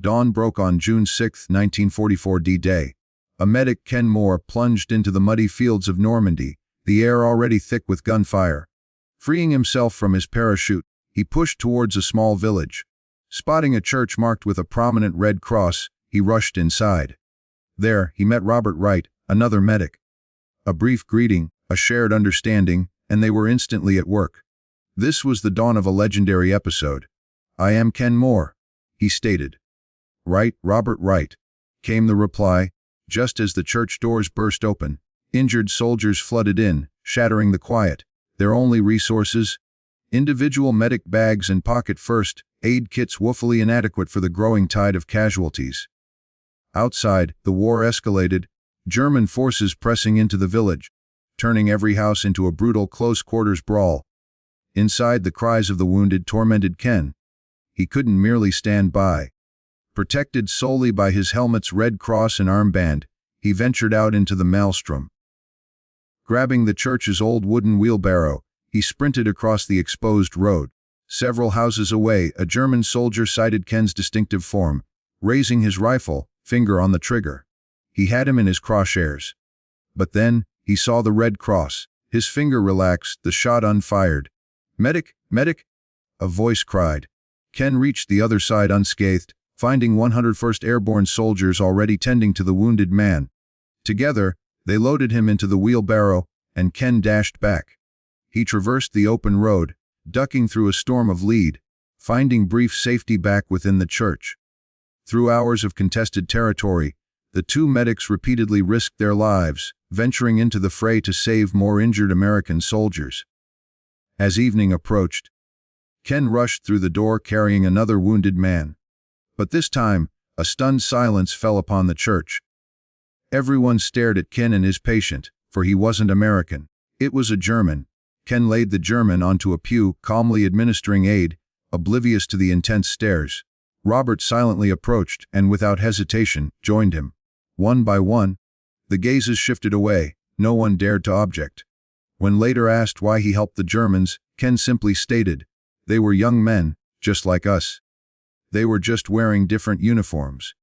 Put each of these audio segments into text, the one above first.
Dawn broke on June 6, 1944 D-Day. A medic, Ken Moore, plunged into the muddy fields of Normandy, the air already thick with gunfire. Freeing himself from his parachute, he pushed towards a small village. Spotting a church marked with a prominent red cross, he rushed inside. There, he met Robert Wright, another medic. A brief greeting, a shared understanding, and they were instantly at work. This was the dawn of a legendary episode. "I am Ken Moore," he stated. "Right, Robert Wright," came the reply. Just as the church doors burst open, injured soldiers flooded in, shattering the quiet. Their only resources? Individual medic bags and pocket first aid kits woefully inadequate for the growing tide of casualties. Outside, the war escalated, German forces pressing into the village, turning every house into a brutal close-quarters brawl. Inside, the cries of the wounded tormented Ken. He couldn't merely stand by. Protected solely by his helmet's red cross and armband, he ventured out into the maelstrom. Grabbing the church's old wooden wheelbarrow, he sprinted across the exposed road. Several houses away, a German soldier sighted Ken's distinctive form. Raising his rifle, finger on the trigger, he had him in his crosshairs. But then, he saw the red cross. His finger relaxed, the shot unfired. "Medic! Medic!" a voice cried. Ken reached the other side unscathed, finding 101st Airborne soldiers already tending to the wounded man. Together, they loaded him into the wheelbarrow, and Ken dashed back. He traversed the open road, ducking through a storm of lead, finding brief safety back within the church. Through hours of contested territory, the two medics repeatedly risked their lives, venturing into the fray to save more injured American soldiers. As evening approached, Ken rushed through the door carrying another wounded man. But this time, a stunned silence fell upon the church. Everyone stared at Ken and his patient, for he wasn't American. It was a German. Ken laid the German onto a pew, calmly administering aid, oblivious to the intense stares. Robert silently approached and, without hesitation, joined him. One by one, the gazes shifted away. No one dared to object. When later asked why he helped the Germans, Ken simply stated, "They were young men, just like us. They were just wearing different uniforms."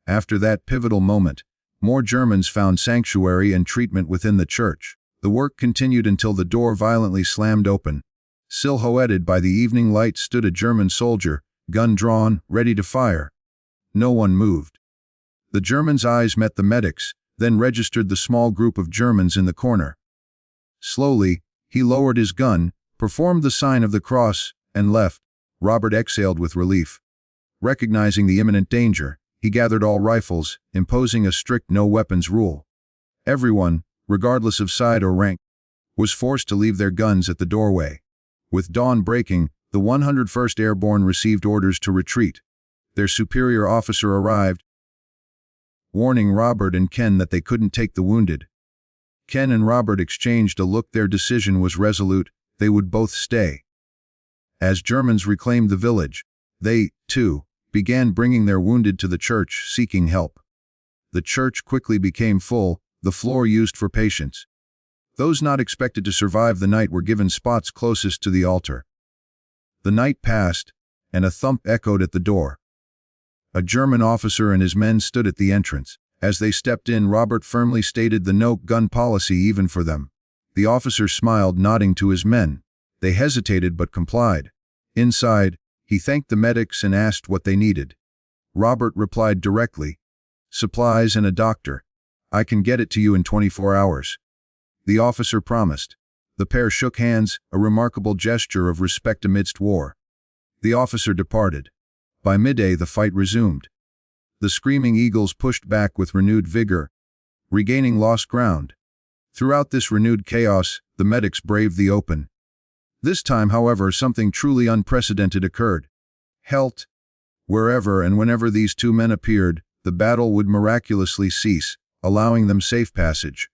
After that pivotal moment, more Germans found sanctuary and treatment within the church. The work continued until the door violently slammed open. Silhouetted by the evening light stood a German soldier, gun drawn, ready to fire. No one moved. The German's eyes met the medic's, then registered the small group of Germans in the corner. Slowly, he lowered his gun, performed the sign of the cross, and left. Robert exhaled with relief. Recognizing the imminent danger, he gathered all rifles, imposing a strict no-weapons rule. Everyone, regardless of side or rank, was forced to leave their guns at the doorway. With dawn breaking, the 101st Airborne received orders to retreat. Their superior officer arrived, warning Robert and Ken that they couldn't take the wounded. Ken and Robert exchanged a look. Their decision was resolute. They would both stay. As Germans reclaimed the village, they, too, began bringing their wounded to the church, seeking help. The church quickly became full, the floor used for patients. Those not expected to survive the night were given spots closest to the altar. The night passed, and a thump echoed at the door. A German officer and his men stood at the entrance. As they stepped in, Robert firmly stated the no-gun policy even for them. The officer smiled, nodding to his men. They hesitated but complied. Inside, he thanked the medics and asked what they needed. Robert replied directly, "Supplies and a doctor. I can get it to you in 24 hours." The officer promised. The pair shook hands, a remarkable gesture of respect amidst war. The officer departed. By midday, the fight resumed. The screaming eagles pushed back with renewed vigor, regaining lost ground. Throughout this renewed chaos, the medics braved the open. This time, however, something truly unprecedented occurred. Helt. Wherever and whenever these two men appeared, the battle would miraculously cease, allowing them safe passage.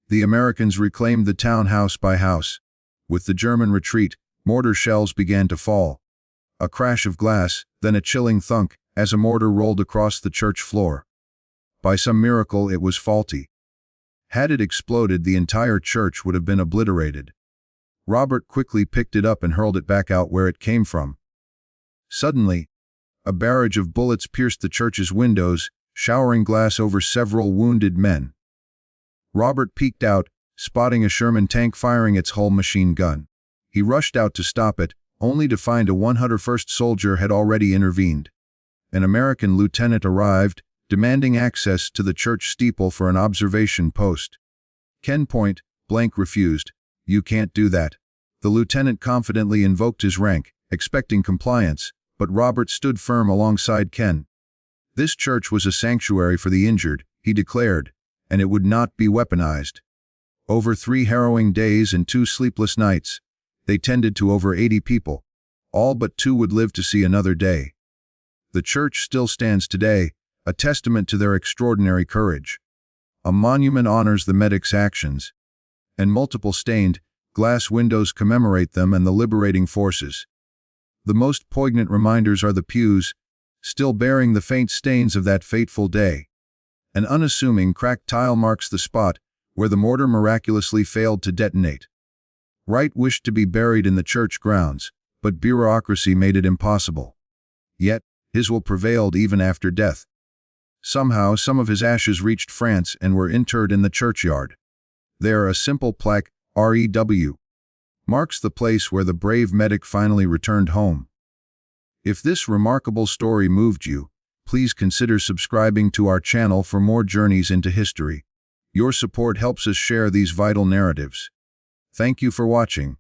The Americans reclaimed the town house by house. With the German retreat, mortar shells began to fall. A crash of glass, then a chilling thunk, as a mortar rolled across the church floor. By some miracle, it was faulty. Had it exploded, the entire church would have been obliterated. Robert quickly picked it up and hurled it back out where it came from. Suddenly, A barrage of bullets pierced the church's windows, showering glass over several wounded men. Robert peeked out, spotting a Sherman tank firing its Hull machine gun. He rushed out to stop it, only to find a 101st soldier had already intervened. An American lieutenant arrived, demanding access to the church steeple for an observation post. Ken point blank refused. "You can't do that." The lieutenant confidently invoked his rank, expecting compliance, but Robert stood firm alongside Ken. This church was a sanctuary for the injured, he declared, and it would not be weaponized. Over 3 harrowing days and 2 sleepless nights, they tended to over 80 people. All but 2 would live to see another day. The church still stands today, a testament to their extraordinary courage. A monument honors the medics' actions, and multiple stained glass windows commemorate them and the liberating forces. The most poignant reminders are the pews, still bearing the faint stains of that fateful day. An unassuming cracked tile marks the spot where the mortar miraculously failed to detonate. Wright wished to be buried in the church grounds, but bureaucracy made it impossible. Yet, his will prevailed even after death. Somehow, some of his ashes reached France and were interred in the churchyard. There, a simple plaque, REW, marks the place where the brave medic finally returned home. If this remarkable story moved you, please consider subscribing to our channel for more journeys into history. Your support helps us share these vital narratives. Thank you for watching.